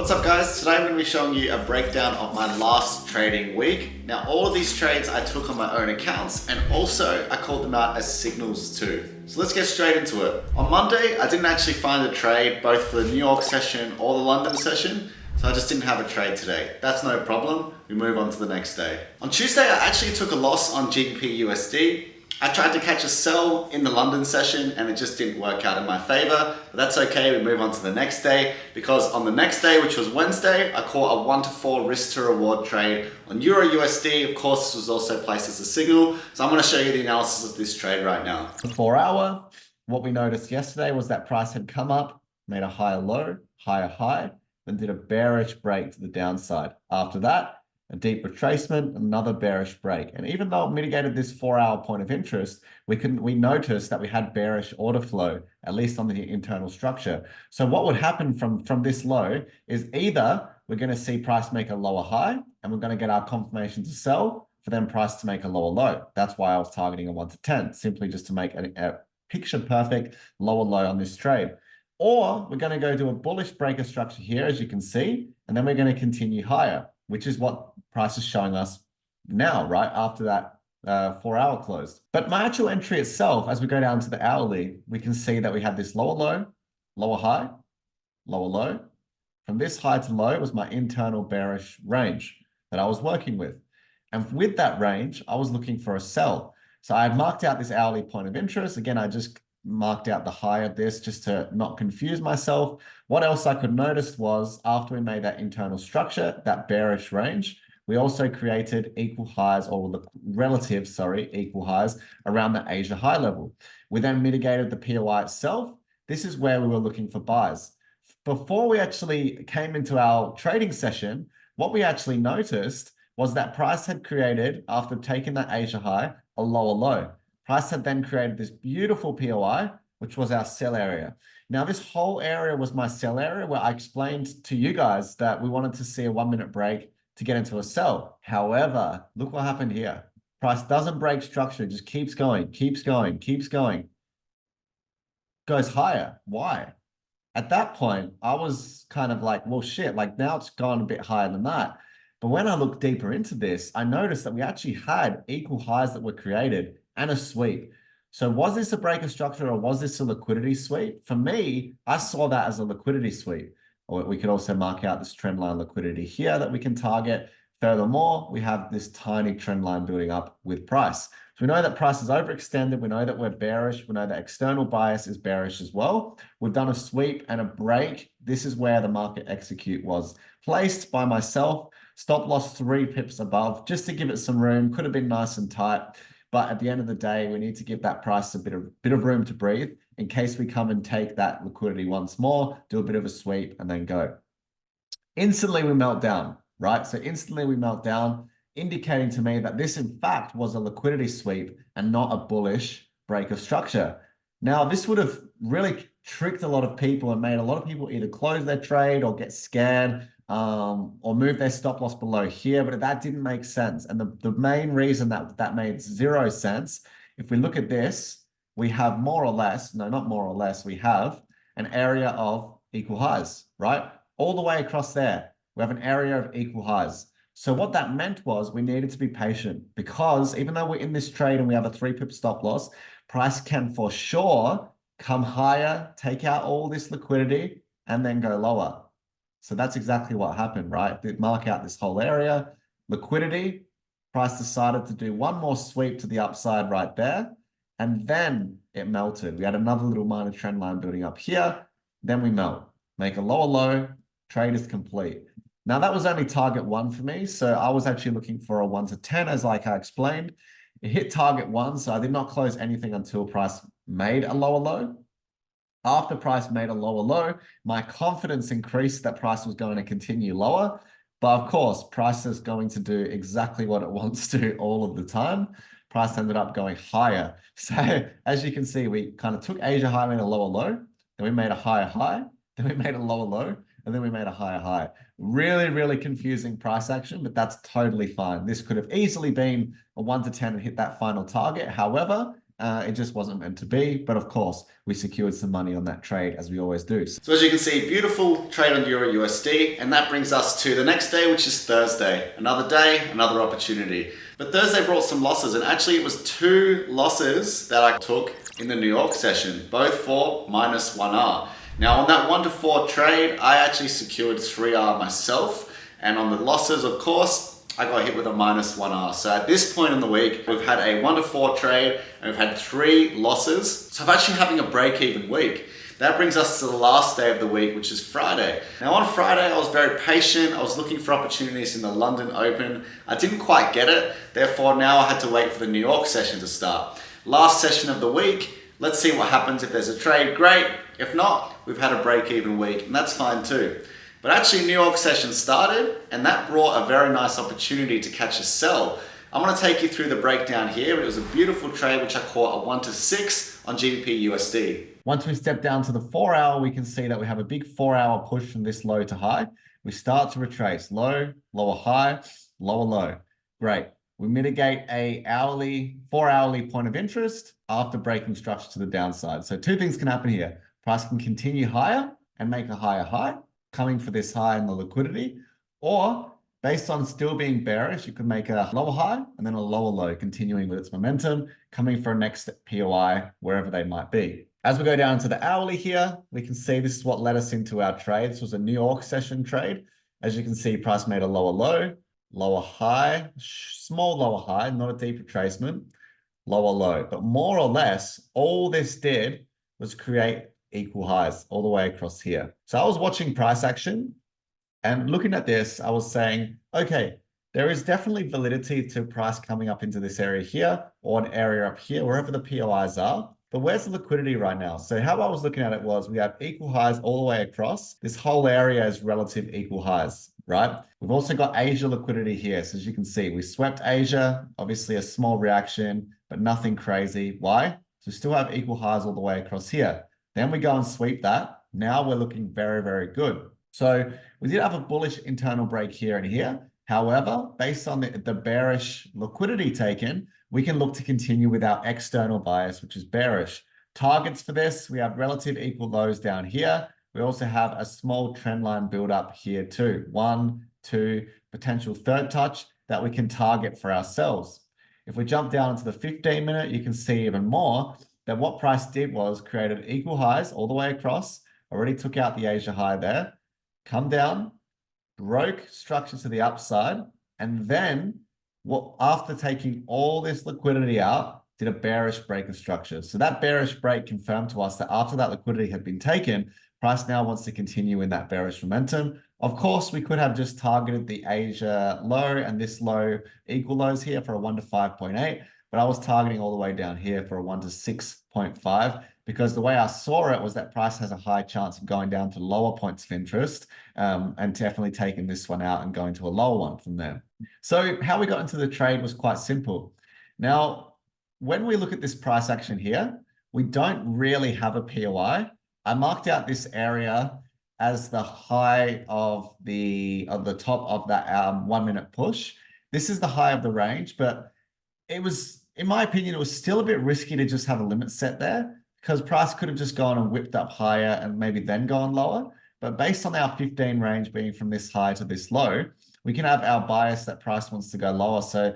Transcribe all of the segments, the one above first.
What's up guys? Today I'm going to be showing you a breakdown of my last trading week. Now all of these trades I took on my own accounts and also I called them out as signals too. So let's get straight into it. On Monday I didn't actually find a trade both for the New York session or the London session, so I just didn't have a trade today. That's no problem, we move on to the next day. On Tuesday I actually took a loss on GBP USD. I tried to catch a sell in the London session and it just didn't work out in my favor, but that's okay, we move on to the next day, because on the next day, which was Wednesday, I caught a 1 to 4 risk to reward trade on Euro USD. Of course, this was also placed as a signal, so I'm going to show you the analysis of this trade right now. The 4 hour, what we noticed yesterday was that price had come up, made a higher low, higher high, then did a bearish break to the downside. After that, a deep retracement, another bearish break. And even though it mitigated this 4-hour point of interest, we noticed that we had bearish order flow, at least on the internal structure. So what would happen from this low is either we're going to see price make a lower high and we're going to get our confirmation to sell for then price to make a lower low. That's why I was targeting a 1 to 10, simply just to make a picture perfect lower low on this trade. Or we're going to go do a bullish breaker structure here, as you can see, and then we're going to continue higher, which is what price is showing us now, right? After that 4-hour close. But my actual entry itself, as we go down to the hourly, we can see that we had this lower low, lower high, lower low. From this high to low was my internal bearish range that I was working with. And with that range, I was looking for a sell. So I had marked out this hourly point of interest. Again, I just marked out the high of this just to not confuse myself. What else I could notice was after we made that internal structure, that bearish range, we also created equal highs, or the relative, equal highs around the Asia high level. We then mitigated the POI itself. This is where we were looking for buys. Before we actually came into our trading session, what we actually noticed was that price had created, after taking that Asia high, a lower low. Price had then created this beautiful POI, which was our sell area. Now, this whole area was my sell area where I explained to you guys that we wanted to see a 1-minute break to get into a sell. However, look what happened here. Price doesn't break structure, just keeps going, keeps going, keeps going. Goes higher. Why? At that point, I was kind of like, well, shit, like now it's gone a bit higher than that. But when I looked deeper into this, I noticed that we actually had equal highs that were created and a sweep. So was this a breaker structure or was this a liquidity sweep? For me, I saw that as a liquidity sweep. Or we could also mark out this trend line liquidity here that we can target. Furthermore, we have this tiny trend line building up with price. So we know that price is overextended. We know that we're bearish. We know that external bias is bearish as well. We've done a sweep and a break. This is where the market execute was placed by myself. Stop loss 3 pips above, just to give it some room. Could have been nice and tight. But at the end of the day, we need to give that price a bit of room to breathe in case we come and take that liquidity once more, do a bit of a sweep, and then go. Instantly, we melt down, right? So instantly, we melt down, indicating to me that this, in fact, was a liquidity sweep and not a bullish break of structure. Now, this would have really tricked a lot of people and made a lot of people either close their trade or get scared, or move their stop loss below here, but that didn't make sense. And the main reason that made 0 sense, if we look at this, we have more or less, no, not more or less, we have an area of equal highs, right? All the way across there, we have an area of equal highs. So what that meant was we needed to be patient, because even though we're in this trade and we have a 3-pip stop loss, price can for sure come higher, take out all this liquidity, and then go lower. So that's exactly what happened, right? They mark out this whole area, liquidity, price decided to do one more sweep to the upside right there, and then it melted. We had another little minor trend line building up here, then we melt, make a lower low, trade is complete. Now that was only target 1 for me, so I was actually looking for a 1 to 10, as like I explained. It hit target 1, so I did not close anything until price made a lower low. After price made a lower low, my confidence increased that price was going to continue lower. But of course, price is going to do exactly what it wants to all of the time. Price ended up going higher. So as you can see, we kind of took Asia high, made a lower low, then we made a higher high, then we made a lower low, and then we made a higher high. Really, really confusing price action, but that's totally fine. This could have easily been a 1 to 10 and hit that final target. However, It just wasn't meant to be. But of course, we secured some money on that trade as we always do. So as you can see, beautiful trade on Euro USD, and that brings us to the next day, which is Thursday. Another day, another opportunity. But Thursday brought some losses, and actually it was 2 losses that I took in the New York session, both for -1R. Now on that 1 to 4 trade, I actually secured 3R myself, and on the losses, of course, I got hit with a -1R. So at this point in the week, we've had a 1 to 4 trade and we've had 3 losses. So I'm actually having a break-even week. That brings us to the last day of the week, which is Friday. Now on Friday, I was very patient. I was looking for opportunities in the London Open. I didn't quite get it. Therefore, now I had to wait for the New York session to start. Last session of the week. Let's see what happens. If there's a trade, great. If not, we've had a break-even week, and that's fine too. But actually New York session started, and that brought a very nice opportunity to catch a sell. I'm going to take you through the breakdown here. It was a beautiful trade which I caught a 1 to 6 on GBP USD. Once we step down to the 4-hour, we can see that we have a big 4-hour push from this low to high. We start to retrace low, lower high, lower low. Great. We mitigate a 4-hourly point of interest after breaking structure to the downside. So 2 things can happen here. Price can continue higher and make a higher high, coming for this high in the liquidity, or based on still being bearish, you could make a lower high and then a lower low, continuing with its momentum, coming for a next POI, wherever they might be. As we go down to the hourly here, we can see this is what led us into our trade. This was a New York session trade. As you can see, price made a lower low, lower high, small lower high, not a deep retracement, lower low. But more or less, all this did was create equal highs all the way across here. So I was watching price action and looking at this, I was saying, okay, there is definitely validity to price coming up into this area here or an area up here, wherever the POIs are. But where's the liquidity right now? So how I was looking at it was we have equal highs all the way across. This whole area is relative equal highs, right? We've also got Asia liquidity here. So as you can see, we swept Asia, obviously a small reaction, but nothing crazy. Why? So we still have equal highs all the way across here. Then we go and sweep that. Now we're looking very, very good. So we did have a bullish internal break here and here. However, based on the bearish liquidity taken, we can look to continue with our external bias, which is bearish. Targets for this, we have relative equal lows down here. We also have a small trend line build up here too. 1, 2, potential third touch that we can target for ourselves. If we jump down into the 15-minute, you can see even more that what price did was created equal highs all the way across. Already took out the Asia high there. Come down, broke structure to the upside, and then after taking all this liquidity out, did a bearish break of structure. So that bearish break confirmed to us that after that liquidity had been taken, price now wants to continue in that bearish momentum. Of course, we could have just targeted the Asia low and this low equal lows here for a 1 to 5.8, but I was targeting all the way down here for a 1 to 6.5 because the way I saw it was that price has a high chance of going down to lower points of interest and definitely taking this one out and going to a lower one from there. So how we got into the trade was quite simple. Now, when we look at this price action here, we don't really have a POI. I marked out this area as the high of the top of that 1 minute push. This is the high of the range, but it was, in my opinion, it was still a bit risky to just have a limit set there because price could have just gone and whipped up higher and maybe then gone lower. But based on our 15 range being from this high to this low, we can have our bias that price wants to go lower. So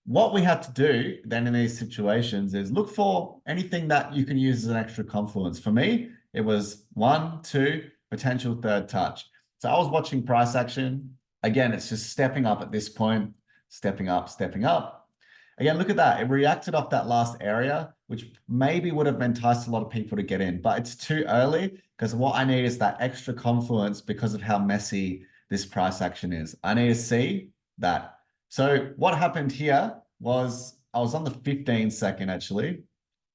what we have to do then in these situations is look for anything that you can use as an extra confluence. For me, it was 1, 2, potential third touch. So I was watching price action. Again, it's just stepping up at this point, stepping up, stepping up. Again, look at that. It reacted off that last area, which maybe would have enticed a lot of people to get in, but it's too early because what I need is that extra confluence because of how messy this price action is. I need to see that. So what happened here was I was on the 15-second actually.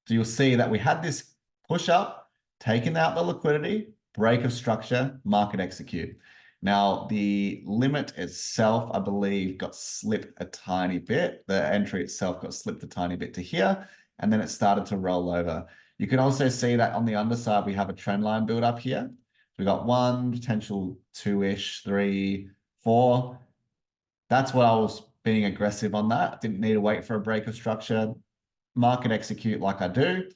So you'll see that we had this push up, taking out the liquidity, break of structure, market execute. Now, the limit itself, I believe, got slipped a tiny bit. The entry itself got slipped a tiny bit to here, and then it started to roll over. You can also see that on the underside, we have a trend line build up here. We got 1, potential 2-ish, 3, 4. That's what I was being aggressive on that. Didn't need to wait for a break of structure. market execute like I do.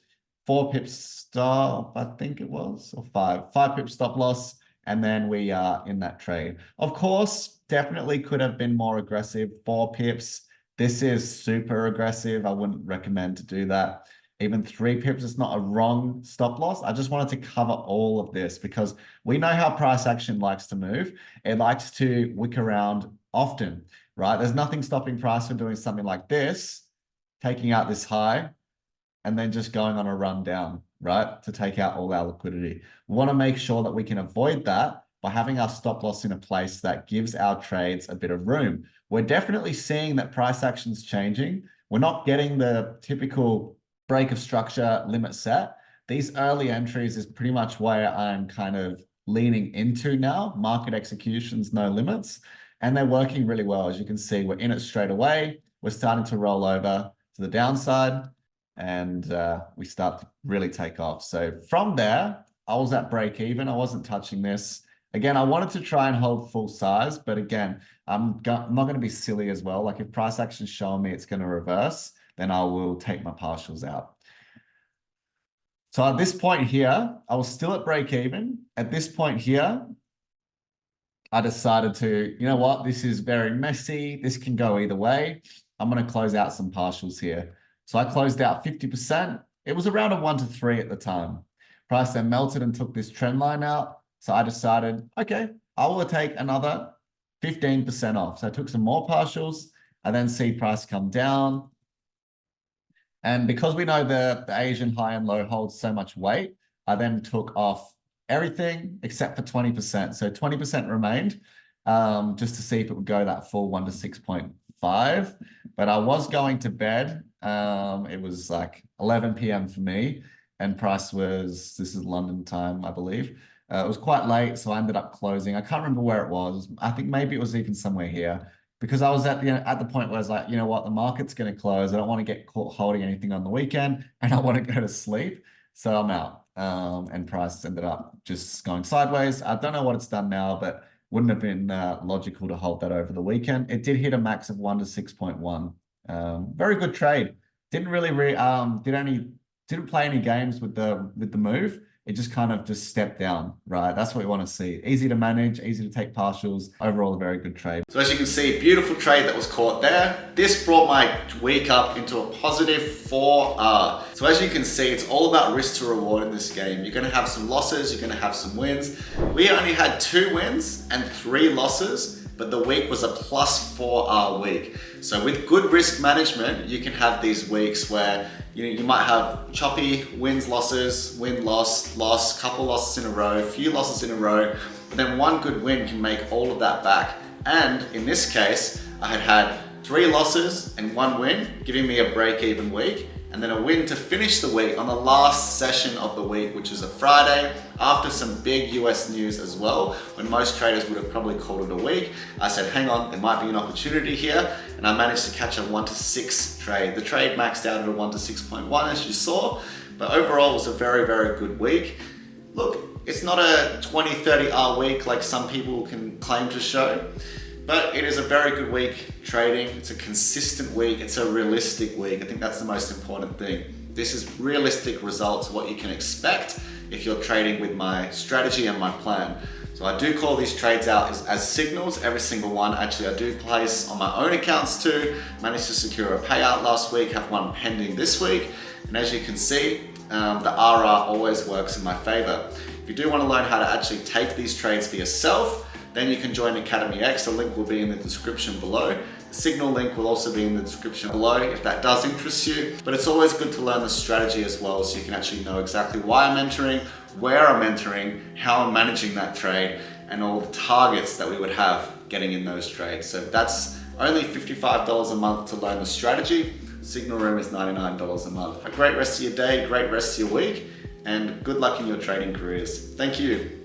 4 pips stop, I think it was, or 5 pips stop loss. And then we are in that trade. Of course, definitely could have been more aggressive. 4 pips. This is super aggressive. I wouldn't recommend to do that. Even 3 pips is not a wrong stop loss. I just wanted to cover all of this because we know how price action likes to move. It likes to wick around often, right? There's nothing stopping price from doing something like this, taking out this high, and then just going on a run down, right? To take out all our liquidity. We want to make sure that we can avoid that by having our stop loss in a place that gives our trades a bit of room. We're definitely seeing that price action's changing. We're not getting the typical break of structure limit set. These early entries is pretty much where I'm kind of leaning into now. Market executions, no limits. And they're working really well. As you can see, we're in it straight away. We're starting to roll over to the downside. And we start to really take off. So from there, I was at break even. I wasn't touching this. Again, I wanted to try and hold full size, but again, I'm not going to be silly as well. Like if price action's showing me it's going to reverse, then I will take my partials out. So at this point here, I was still at break even. At this point here, I decided to, you know what, this is very messy. This can go either way. I'm going to close out some partials here. So I closed out 50%. It was around a 1 to 3 at the time. Price then melted and took this trend line out. So I decided, okay, I will take another 15% off. So I took some more partials. I then see price come down. And because we know the Asian high and low holds so much weight, I then took off everything except for 20%. So 20% remained just to see if it would go that full 1 to 6.5. But I was going to bed. It was like 11 p.m. for me. And price was, this is London time, I believe. It was quite late, so I ended up closing. I can't remember where it was. I think maybe it was even somewhere here. Because I was at the point where I was like, you know what, the market's going to close. I don't want to get caught holding anything on the weekend, and I want to go to sleep. So I'm out. And price ended up just going sideways. I don't know what it's done now, but wouldn't have been logical to hold that over the weekend. It did hit a max of 1 to 6.1. Very good trade. Didn't really didn't play any games with the move. It just kind of just stepped down, right? That's what we want to see. Easy to manage, easy to take partials. Overall, a very good trade. So as you can see, beautiful trade that was caught there. This brought my week up into a positive 4R. So as you can see, it's all about risk to reward in this game. You're going to have some losses, you're going to have some wins. We only had 2 wins and 3 losses, but the week was a plus 4R week. So with good risk management, you can have these weeks where you might have choppy wins, losses, win, loss, couple losses in a row, few losses in a row, but then one good win can make all of that back. And in this case, I had 3 losses and 1 win, giving me a break-even week, and then a win to finish the week on the last session of the week, which is a Friday, after some big US news as well, when most traders would have probably called it a week. I said, hang on, there might be an opportunity here, and I managed to catch a 1 to 6 trade. The trade maxed out at a 1 to 6.1 as you saw, but overall it was a very, very good week. Look, it's not a 20, 30R week like some people can claim to show, but it is a very good week trading. It's a consistent week. It's a realistic week. I think that's the most important thing. This is realistic results, what you can expect if you're trading with my strategy and my plan. So I do call these trades out as signals, every single one. Actually, I do place on my own accounts too. Managed to secure a payout last week, have one pending this week. And as you can see, the RR always works in my favor. If you do want to learn how to actually take these trades for yourself, then you can join Academy X. The link will be in the description below. The Signal link will also be in the description below if that does interest you. But it's always good to learn the strategy as well, so you can actually know exactly why I'm entering, where I'm entering, how I'm managing that trade, and all the targets that we would have getting in those trades. So that's only $55 a month to learn the strategy. Signal Room is $99 a month. A great rest of your day, great rest of your week, and good luck in your trading careers. Thank you.